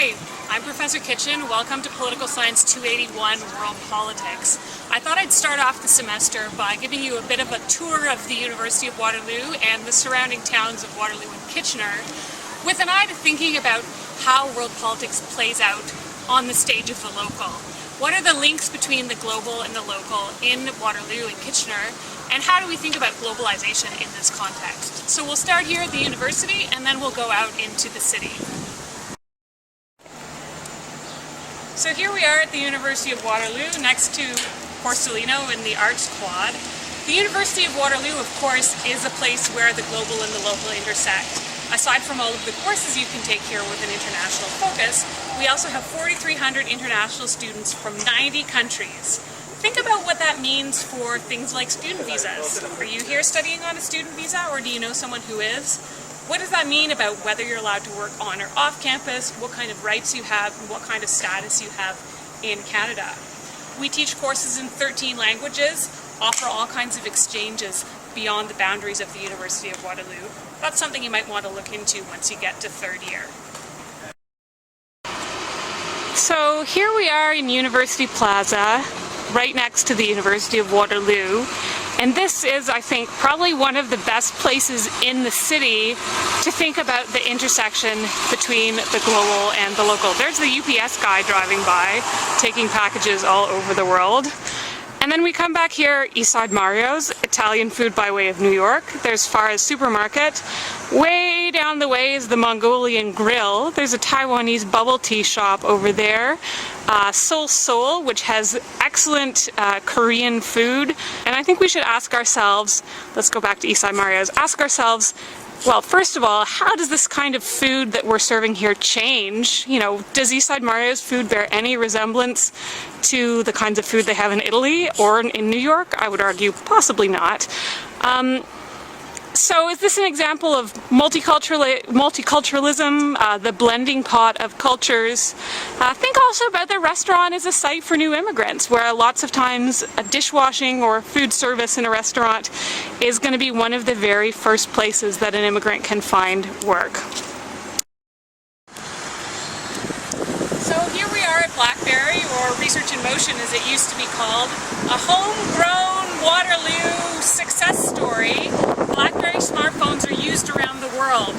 Hi, I'm Professor Kitchen. Welcome to Political Science 281 World Politics. I thought I'd start off the semester by giving you a bit of a tour of the University of Waterloo and the surrounding towns of Waterloo and Kitchener, with an eye to thinking about how world politics plays out on the stage of the local. What are the links between the global and the local in Waterloo and Kitchener, and how do we think about globalization in this context? So we'll start here at the university and then we'll go out into the city. So here we are at the University of Waterloo, next to Porcelino in the Arts Quad. The University of Waterloo, of course, is a place where the global and the local intersect. Aside from all of the courses you can take here with an international focus, we also have 4,300 international students from 90 countries. Think about what that means for things like student visas. Are you here studying on a student visa, or do you know someone who is? What does that mean about whether you're allowed to work on or off campus, what kind of rights you have, and what kind of status you have in Canada? We teach courses in 13 languages, offer all kinds of exchanges beyond the boundaries of the University of Waterloo. That's something you might want to look into once you get to third year. So here we are in University Plaza, right next to the University of Waterloo. And this is, I think, probably one of the best places in the city to think about the intersection between the global and the local. There's the UPS guy driving by, taking packages all over the world. And then we come back here, Eastside Mario's, Italian food by way of New York. There's Farah's Supermarket. Way down the way is the Mongolian Grill. There's a Taiwanese bubble tea shop over there. Seoul Seoul, which has excellent Korean food. And I think we should ask ourselves, let's go back to Eastside Mario's, ask ourselves, well, first of all, how does this kind of food that we're serving here change? You know, does Eastside Mario's food bear any resemblance to the kinds of food they have in Italy or in New York? I would argue possibly not. So is this an example of multiculturalism, the blending pot of cultures? Think also about the restaurant as a site for new immigrants, where lots of times a dishwashing or food service in a restaurant is going to be one of the very first places that an immigrant can find work. So here we are at Blackberry, or Research in Motion as it used to be called, a homegrown Waterloo success story. Blackberry smartphones are used around the world.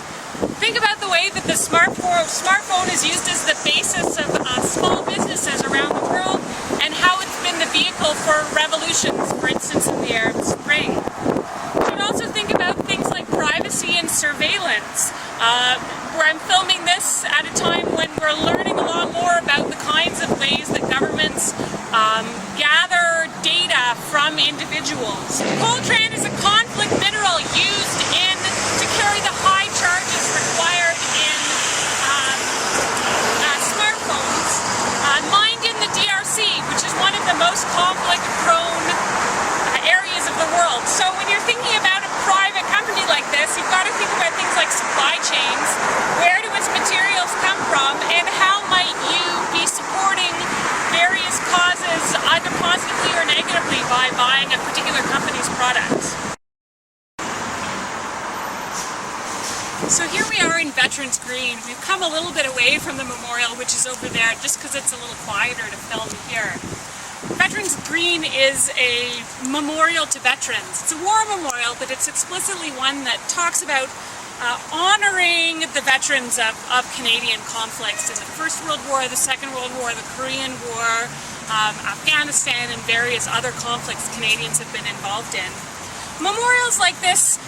Think about the way that the smartphone is used as the basis of small businesses around the world, and how it's been the vehicle for revolutions, for instance in the Arab Spring. You should also think about things like privacy and surveillance. Where I'm filming this at a time when we're learning a lot more about the kinds of ways that governments gather data from individuals. Coltan is a conflict mineral used to carry the high charges required in smartphones, mined in the DRC, which is one of the most conflict-prone areas of the world. So when you're thinking about a private company like this, you've got to think about things like supply chains. Where do its materials come from, and how might you be supporting various causes, either positively or negatively, by buying a particular company's products? So here we are in Veterans Green. We've come a little bit away from the memorial, which is over there, just because it's a little quieter to film here. Veterans Green is a memorial to veterans. It's a war memorial, but it's explicitly one that talks about honoring the veterans of Canadian conflicts in the First World War, the Second World War, the Korean War, Afghanistan, and various other conflicts Canadians have been involved in. Memorials like this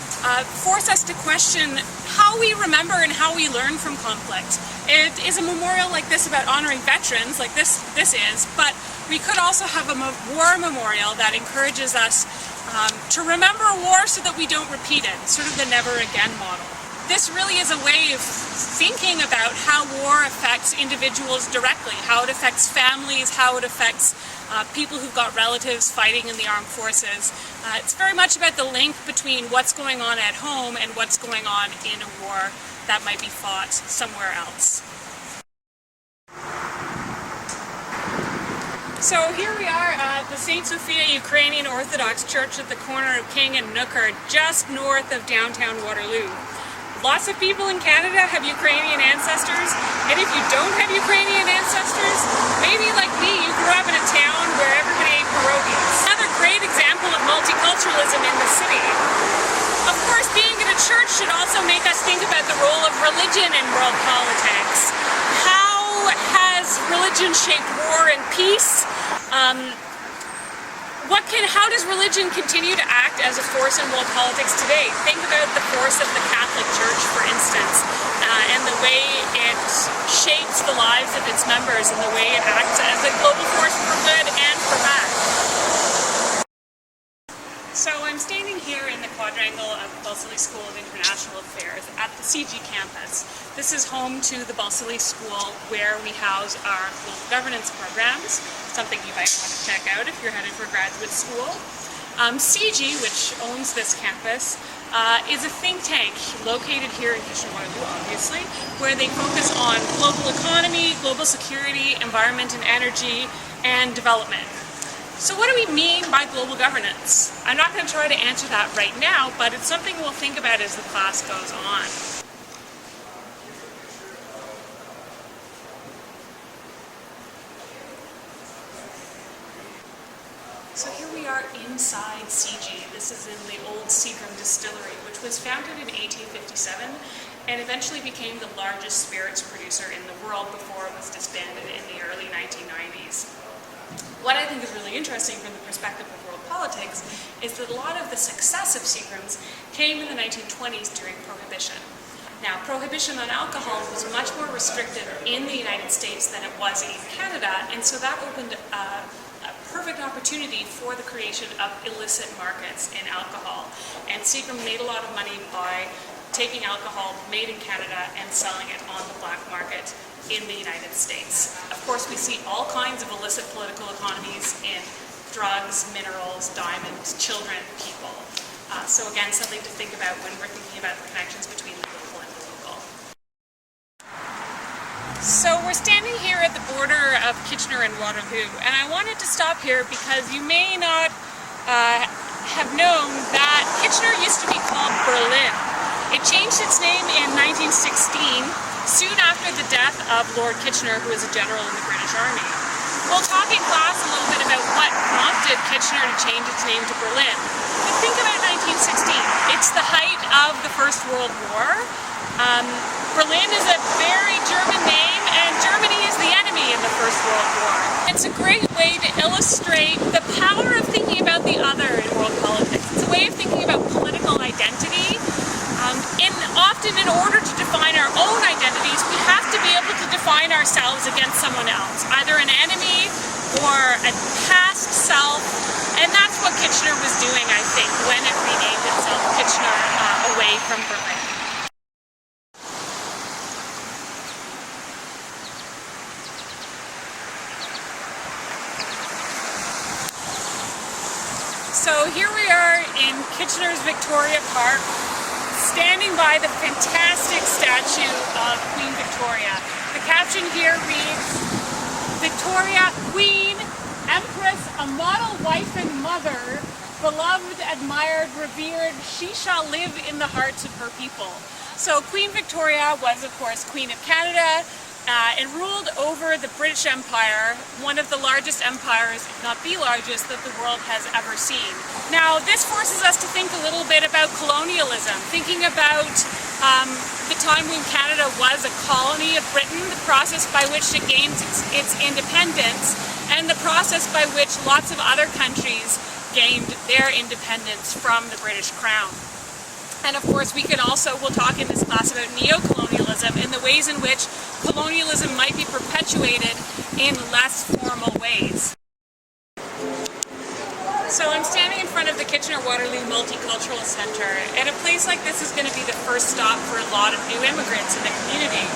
force us to question how we remember and how we learn from conflict. It is a memorial like this about honoring veterans, like this is, but we could also have a war memorial that encourages us to remember war so that we don't repeat it, sort of the never again model. This really is a way of thinking about how war affects individuals directly, how it affects families, how it affects people who've got relatives fighting in the armed forces. It's very much about the link between what's going on at home and what's going on in a war that might be fought somewhere else. So here we are at the St. Sophia Ukrainian Orthodox Church at the corner of King and Nooker, just north of downtown Waterloo. Lots of people in Canada have Ukrainian ancestors, and if you don't have Ukrainian ancestors, maybe like me, you grew up in a town where everybody ate pierogies. Another great example of multiculturalism in the city. Of course, being in a church should also make us think about the role of religion in world politics. How has religion shaped war and peace? How does religion continue to act as a force in world politics today? Think about the force of the Catholic Church, for instance, and the way it shapes the lives of its members and the way it acts as a global force for good and for bad. So I'm standing here in the quadrangle of the Balsillie School of International Affairs at the CG campus. This is home to the Balsillie School, where we house our global governance programs, something you might want to check out if you're headed for graduate school. CG, which owns this campus, is a think tank located here in Kitchener-Waterloo, obviously, where they focus on global economy, global security, environment and energy, and development. So what do we mean by global governance? I'm not going to try to answer that right now, but it's something we'll think about as the class goes on. So here we are inside CG. This is in the old Seagram distillery, which was founded in 1857 and eventually became the largest spirits producer in the world before it was disbanded in the early 1990s. What I think is really interesting from the perspective of world politics is that a lot of the success of Seagrams came in the 1920s during Prohibition. Now, Prohibition on alcohol was much more restrictive in the United States than it was in Canada, and so that opened a perfect opportunity for the creation of illicit markets in alcohol. And Seagram made a lot of money by taking alcohol made in Canada and selling it on the black market in the United States. Of course, we see all kinds of illicit political economies in drugs, minerals, diamonds, children, people. So again, something to think about when we're thinking about the connections between the global and the local. So we're standing here at the border of Kitchener and Waterloo, and I wanted to stop here because you may not have known that Kitchener used to be called Berlin. It changed its name in 1916, soon after the death of Lord Kitchener, who was a general in the British Army. We'll talk in class a little bit about what prompted Kitchener to change its name to Berlin. But think about 1916. It's the height of the First World War. Berlin is a very German name, and Germany is the enemy in the First World War. It's a great way to illustrate the power of thinking about the other in world politics. It's a way of thinking about political identity. Often in order to define our own identities, we have to be able to define ourselves against someone else, either an enemy or a past self, and that's what Kitchener was doing, I think, when it renamed itself Kitchener away from Berlin. So here we are in Kitchener's Victoria Park, standing by the fantastic statue of Queen Victoria. The caption here reads, "Victoria, Queen, Empress, a model wife and mother, beloved, admired, revered, she shall live in the hearts of her people." So Queen Victoria was, of course, Queen of Canada, and ruled over the British Empire, one of the largest empires, if not the largest, that the world has ever seen. Now, this forces us to think a little bit about colonialism, thinking about the time when Canada was a colony of Britain, the process by which it gained its independence, and the process by which lots of other countries gained their independence from the British Crown. And of course, we'll talk in this class about neo-colonialism and the ways in which colonialism might be perpetuated in less formal ways. So I'm standing in front of the Kitchener-Waterloo Multicultural Center, and a place like this is going to be the first stop for a lot of new immigrants in the community.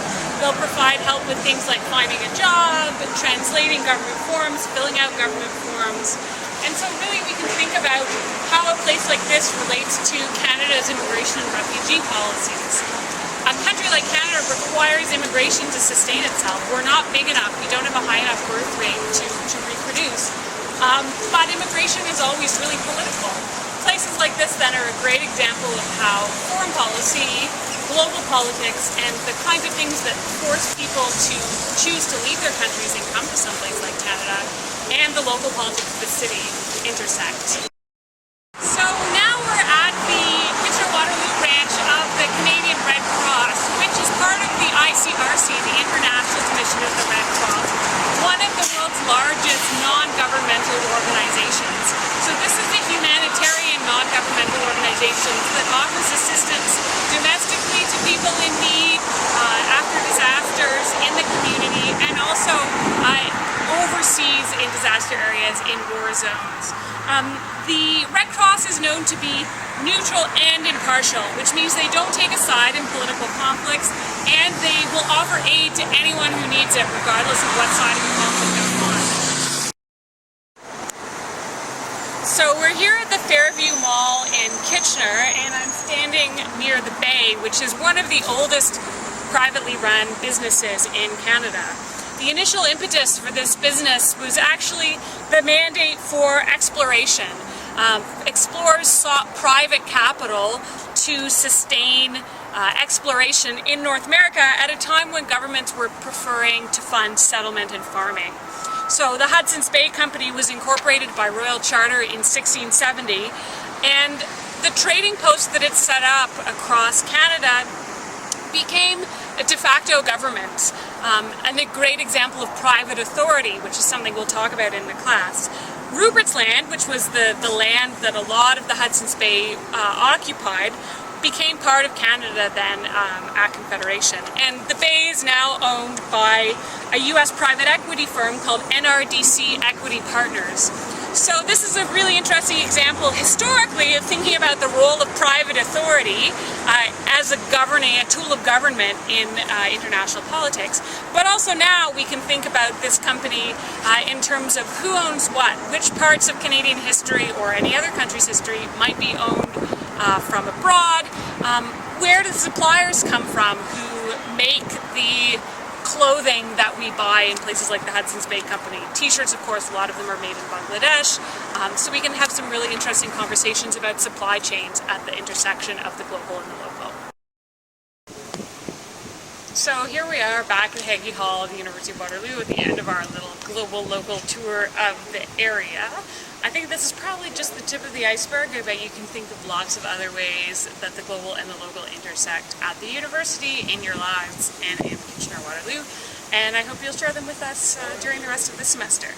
They'll provide help with things like finding a job, translating government forms, filling out government forms. And so really we can think about how a place like this relates to Canada's immigration and refugee policies. A country like Canada requires immigration to sustain itself. We're not big enough, we don't have a high enough birth rate to reproduce. But immigration is always really political. Places like this then are a great example of how foreign policy global politics and the kinds of things that force people to choose to leave their countries and come to someplace like Canada, and the local politics of the city intersect. So now we're at the Kitchener-Waterloo branch of the Canadian Red Cross, which is part of the ICRC, the International Commission of the Red Cross, one of the world's largest non-governmental organizations. So this is the humanitarian non-governmental organization that offers assistance domestically to people in need, after disasters in the community, and also overseas in disaster areas in war zones. The Red Cross is known to be neutral and impartial, which means they don't take a side in political conflicts, and they will offer aid to anyone who needs it, regardless of what side of the conflict they're on. So we're here at the Fairview Mall in Kitchener, and I'm standing near the Bay, which is one of the oldest privately run businesses in Canada. The initial impetus for this business was actually the mandate for exploration. Explorers sought private capital to sustain exploration in North America at a time when governments were preferring to fund settlement and farming. So the Hudson's Bay Company was incorporated by Royal Charter in 1670, and the trading post that it set up across Canada became a de facto government, and a great example of private authority, which is something we'll talk about in the class. Rupert's Land, which was the land that a lot of the Hudson's Bay occupied, became part of Canada then at Confederation. And the Bay is now owned by a US private equity firm called NRDC Equity Partners. So this is a really interesting example historically of thinking about the role of private authority as a tool of government in international politics. But also now we can think about this company in terms of who owns what, which parts of Canadian history or any other country's history might be owned from abroad, where do the suppliers come from who make the clothing that we buy in places like the Hudson's Bay Company. T-shirts, of course, a lot of them are made in Bangladesh, so we can have some really interesting conversations about supply chains at the intersection of the global and the local. So here we are back at Hagey Hall of the University of Waterloo at the end of our little global local tour of the area. I think this is probably just the tip of the iceberg. I bet you can think of lots of other ways that the global and the local intersect at the university, in your lives, and in Kitchener-Waterloo. And I hope you'll share them with us during the rest of the semester.